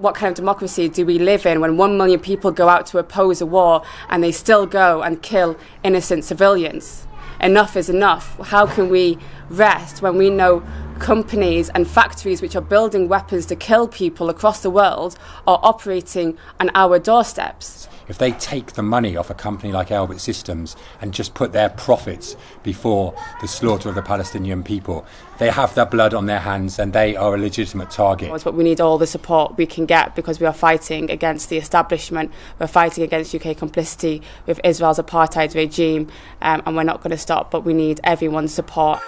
What kind of democracy do we live in when 1 million people go out to oppose a war and they still go and kill innocent civilians? Enough is enough. How can we rest when we know companies and factories which are building weapons to kill people across the world are operating on our doorsteps? If they take the money off a company like Elbit Systems and just put their profits before the slaughter of the Palestinian people, they have their blood on their hands and they are a legitimate target. But we need all the support we can get because we are fighting against the establishment, we're fighting against UK complicity with Israel's apartheid regime, and we're not going to stop, but we need everyone's support.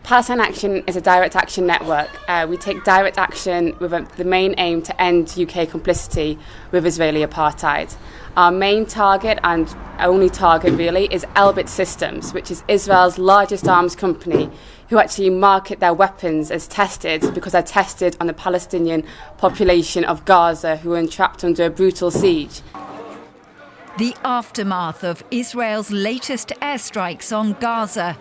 Palestine Action is a direct action network. We take direct action with the main aim to end UK complicity with Israeli apartheid. Our main target and only target really is Elbit Systems, which is Israel's largest arms company, who actually market their weapons as tested because they're tested on the Palestinian population of Gaza, who are entrapped under a brutal siege. The aftermath of Israel's latest airstrikes on Gaza.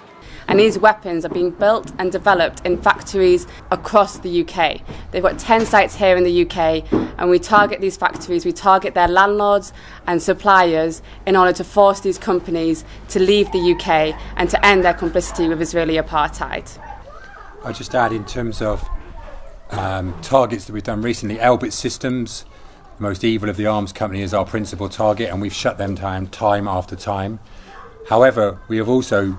And these weapons are being built and developed in factories across the UK. They've got 10 sites here in the UK, and we target these factories, we target their landlords and suppliers in order to force these companies to leave the UK and to end their complicity with Israeli apartheid. I'll just add, in terms of targets that we've done recently, Elbit Systems, the most evil of the arms company, is our principal target, and we've shut them down time after time. However, we have also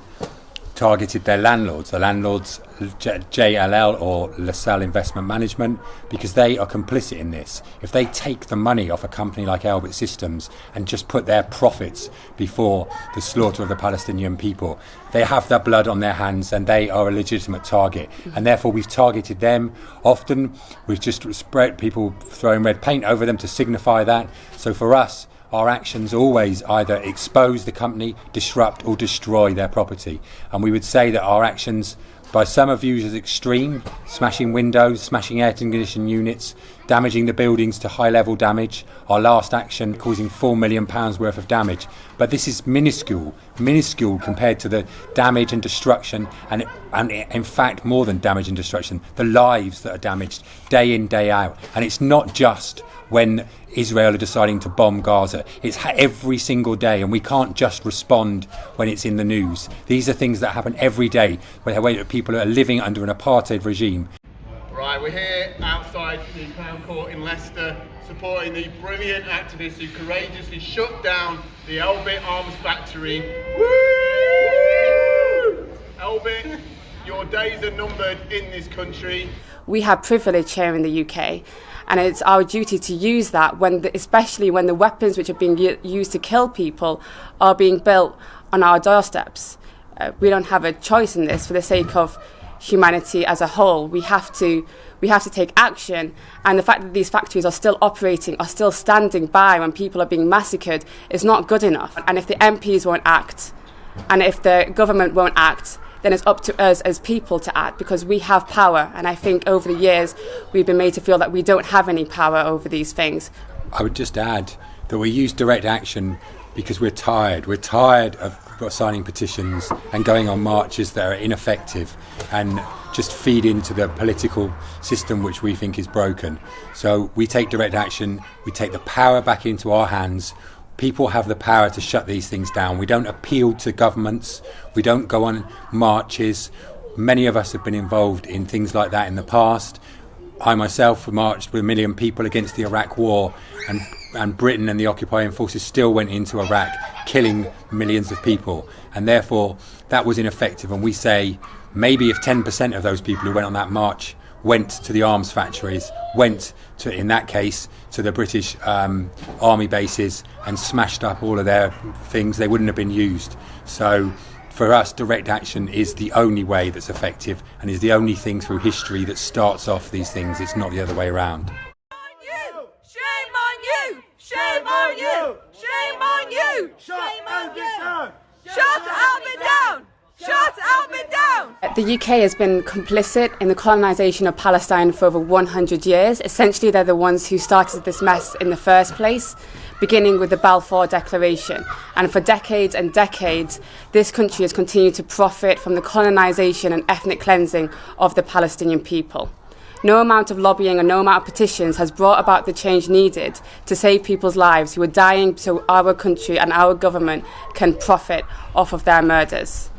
targeted their landlords, JLL or LaSalle Investment Management, because they are complicit in this. If they take the money off a company like Elbit Systems and just put their profits before the slaughter of the Palestinian people, they have their blood on their hands and they are a legitimate target. And therefore we've targeted them. Often we've just spread people throwing red paint over them to signify that. So for us, our actions always either expose the company, disrupt or destroy their property. And we would say that our actions, by some are viewed as extreme, smashing windows, smashing air conditioning units, damaging the buildings to high level damage. Our last action causing £4 million worth of damage. But this is minuscule compared to the damage and destruction, and in fact more than damage and destruction, the lives that are damaged day in, day out. And it's not just when Israel are deciding to bomb Gaza. It's every single day, and we can't just respond when it's in the news. These are things that happen every day where people are living under an apartheid regime. Right, we're here outside the Crown Court in Leicester, supporting the brilliant activists who courageously shut down the Elbit arms factory. Woo! Elbit, your days are numbered in this country. We have privilege here in the UK, and it's our duty to use that, especially when the weapons which are being used to kill people are being built on our doorsteps. We don't have a choice in this. For the sake of humanity as a whole, we have to take action, and the fact that these factories are still operating, are still standing by when people are being massacred, is not good enough. And if the MPs won't act, and if the government won't act, then it's up to us as people to act, because we have power. And I think over the years we've been made to feel that we don't have any power over these things. I would just add that we use direct action because we're tired. We're tired of signing petitions and going on marches that are ineffective and just feed into the political system which we think is broken. So we take direct action, we take the power back into our hands. People have the power to shut these things down. We don't appeal to governments. We don't go on marches. Many of us have been involved in things like that in the past. I myself marched with 1 million people against the Iraq war, and Britain and the occupying forces still went into Iraq, killing millions of people. And therefore, that was ineffective. And we say, maybe if 10% of those people who went on that march went to the arms factories, went to, in that case, to the British army bases and smashed up all of their things, they wouldn't have been used. So for us, direct action is the only way that's effective, and is the only thing through history that starts off these things. It's not the other way around. Shame on you! Shame on you! Shame on you! Shame on you! Shut Elbit down! Shut Elbit down! The UK has been complicit in the colonisation of Palestine for over 100 years. Essentially, they're the ones who started this mess in the first place, beginning with the Balfour Declaration. And for decades and decades, this country has continued to profit from the colonisation and ethnic cleansing of the Palestinian people. No amount of lobbying or no amount of petitions has brought about the change needed to save people's lives who are dying so our country and our government can profit off of their murders.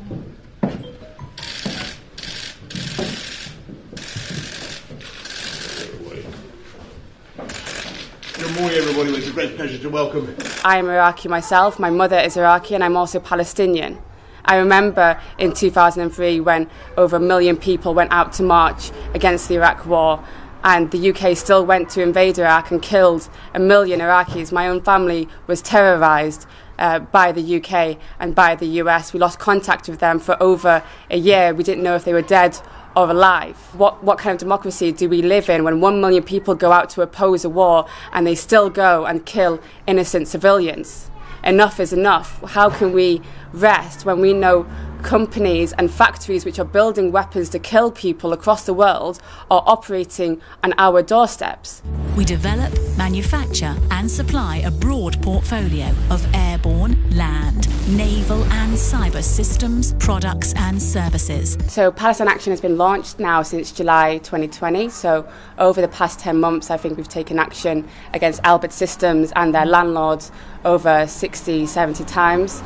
Good morning, everybody. It's a great pleasure to welcome. I am Iraqi myself. My mother is Iraqi and I'm also Palestinian. I remember in 2003 when over 1 million people went out to march against the Iraq war, and the UK still went to invade Iraq and killed 1 million Iraqis. My own family was terrorised by the UK and by the US. We lost contact with them for over a year. We didn't know if they were dead or alive. What kind of democracy do we live in when 1 million people go out to oppose a war and they still go and kill innocent civilians? Enough is enough. How can we rest when we know companies and factories which are building weapons to kill people across the world are operating on our doorsteps? We develop, manufacture and supply a broad portfolio of airborne, land, naval and cyber systems, products and services. So Palestine Action has been launched now since July 2020. So over the past 10 months, I think we've taken action against Elbit Systems and their landlords over 60, 70 times.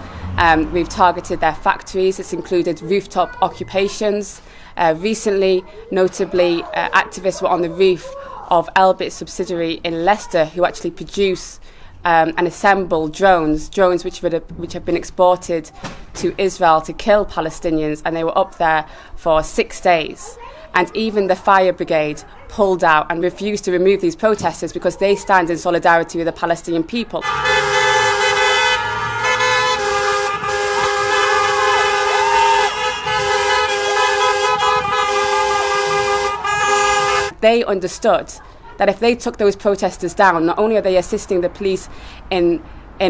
We've targeted their factories. It's included rooftop occupations. Recently, notably, activists were on the roof of Elbit subsidiary in Leicester who actually produce and assemble drones which have been exported to Israel to kill Palestinians, and they were up there for 6 days. And even the fire brigade pulled out and refused to remove these protesters because they stand in solidarity with the Palestinian people. They understood that if they took those protesters down, not only are they assisting the police in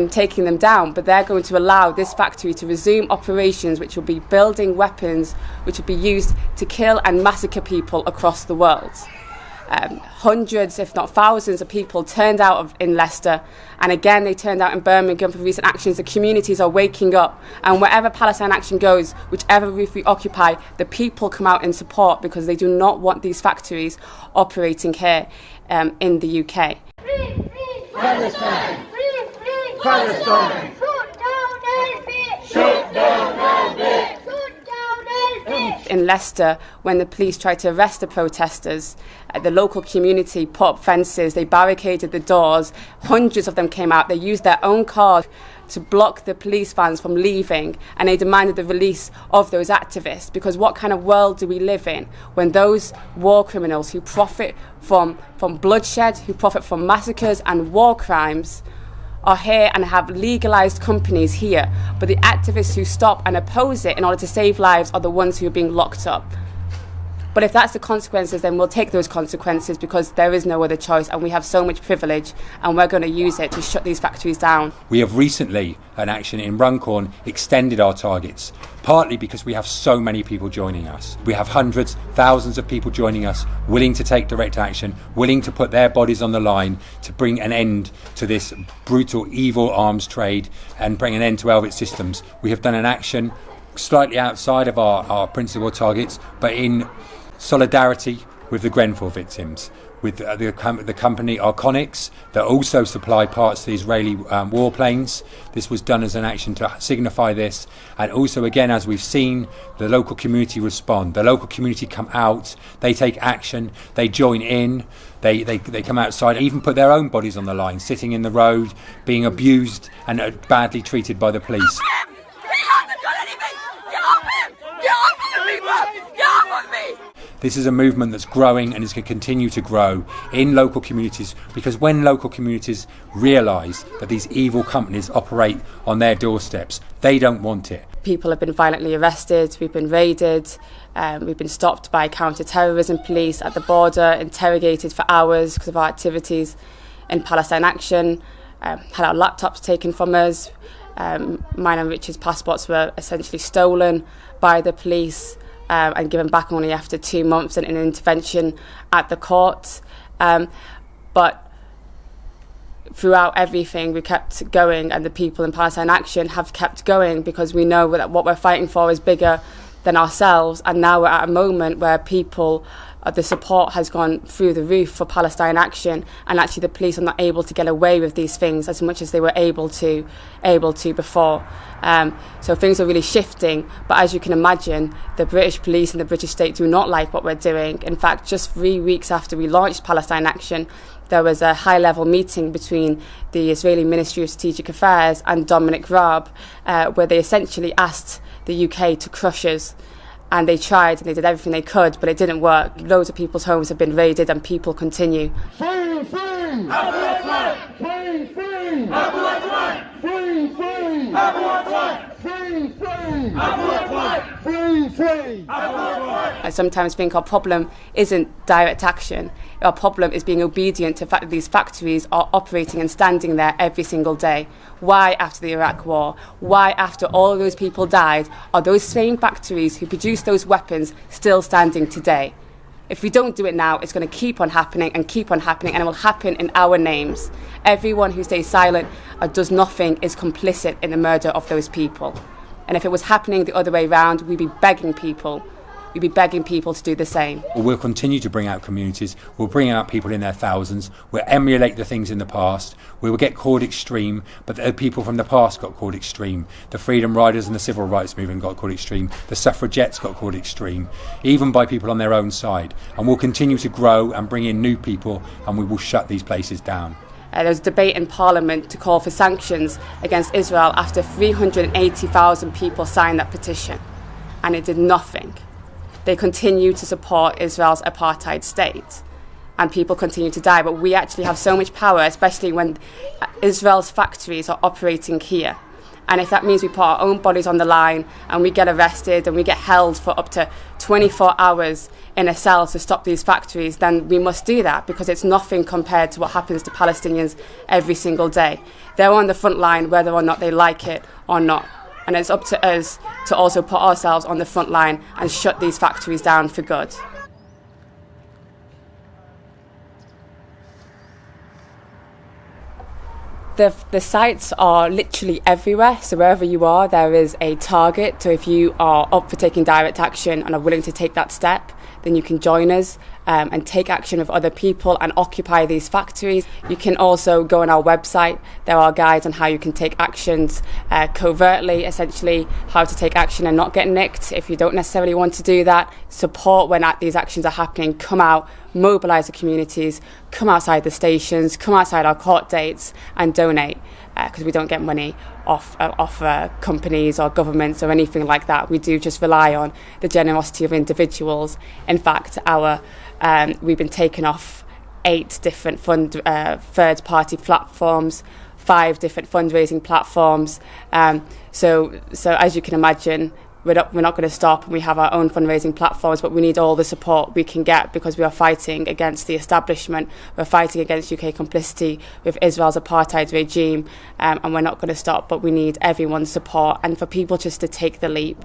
taking them down, but they're going to allow this factory to resume operations which will be building weapons which will be used to kill and massacre people across the world. Hundreds, if not thousands of people turned out in Leicester, and again they turned out in Birmingham for recent actions. The communities are waking up, and wherever Palestine Action goes, whichever roof we occupy, the people come out in support because they do not want these factories operating here in the UK. Palestine! Palestine! Shoot down Elbit! In Leicester, when the police tried to arrest the protesters, the local community put up fences, they barricaded the doors, hundreds of them came out, they used their own cars to block the police vans from leaving, and they demanded the release of those activists. Because what kind of world do we live in when those war criminals who profit from bloodshed, who profit from massacres and war crimes are here and have legalised companies here, but the activists who stop and oppose it in order to save lives are the ones who are being locked up? But if that's the consequences, then we'll take those consequences because there is no other choice, and we have so much privilege and we're going to use it to shut these factories down. We have recently, an action in Runcorn, extended our targets, partly because we have so many people joining us. We have hundreds, thousands of people joining us, willing to take direct action, willing to put their bodies on the line to bring an end to this brutal, evil arms trade and bring an end to Elbit Systems. We have done an action slightly outside of our principal targets, but in solidarity with the Grenfell victims, with the company Arconics that also supply parts to the Israeli warplanes. This was done as an action to signify this, and also again, as we've seen, the local community respond. The local community come out, they take action, they join in, they come outside, even put their own bodies on the line, sitting in the road, being abused and badly treated by the police. This is a movement that's growing and is going to continue to grow in local communities, because when local communities realise that these evil companies operate on their doorsteps, they don't want it. People have been violently arrested, we've been raided, we've been stopped by counter-terrorism police at the border, interrogated for hours because of our activities in Palestine Action, had our laptops taken from us, mine and Richard's passports were essentially stolen by the police. and given back only after 2 months and an intervention at the court. But throughout everything, we kept going, and the people in Palestine Action have kept going because we know that what we're fighting for is bigger than ourselves. And now we're at a moment where people, the support has gone through the roof for Palestine Action, and actually the police are not able to get away with these things as much as they were able to before. So things are really shifting, but as you can imagine, the British police and the British state do not like what we're doing. In fact, just 3 weeks after we launched Palestine Action, there was a high-level meeting between the Israeli Ministry of Strategic Affairs and Dominic Raab, where they essentially asked the UK to crush us. And they tried and they did everything they could, but it didn't work. Loads of people's homes have been raided and people continue. Free, free! Everyone's right! Free, free! Everyone's right! Free, free! Everyone's right! Free, free! Everyone's right! Free, free! Everyone's right! I sometimes think our problem isn't direct action. Our problem is being obedient to the fact that these factories are operating and standing there every single day. Why, after the Iraq War, why, after all of those people died, are those same factories who produced those weapons still standing today? If we don't do it now, it's going to keep on happening, and it will happen in our names. Everyone who stays silent or does nothing is complicit in the murder of those people. And if it was happening the other way round, we'd be begging people to do the same. We'll continue to bring out communities. We'll bring out people in their thousands. We'll emulate the things in the past. We will get called extreme, but the people from the past got called extreme. The freedom riders and the civil rights movement got called extreme. The suffragettes got called extreme, even by people on their own side. And we'll continue to grow and bring in new people, and we will shut these places down. There was a debate in Parliament to call for sanctions against Israel after 380,000 people signed that petition, and it did nothing. They continue to support Israel's apartheid state, and people continue to die. But we actually have so much power, especially when Israel's factories are operating here. And if that means we put our own bodies on the line and we get arrested and we get held for up to 24 hours in a cell to stop these factories, then we must do that, because it's nothing compared to what happens to Palestinians every single day. They're on the front line whether or not they like it or not. And it's up to us to also put ourselves on the front line and shut these factories down for good. The sites are literally everywhere, so wherever you are, there is a target. So if you are up for taking direct action and are willing to take that step, then you can join us and take action with other people and occupy these factories. You can also go on our website. There are guides on how you can take actions covertly, essentially how to take action and not get nicked. If you don't necessarily want to do that, support when these actions are happening. Come out, mobilise the communities, come outside the stations, come outside our court dates and donate, because we don't get money off companies or governments or anything like that. We do just rely on the generosity of individuals. In fact, we've been taken off 8 different third-party platforms, 5 different fundraising platforms. So as you can imagine, we're not going to stop, and we have our own fundraising platforms, but we need all the support we can get, because we are fighting against the establishment. We're fighting against UK complicity with Israel's apartheid regime, and we're not going to stop, but we need everyone's support and for people just to take the leap.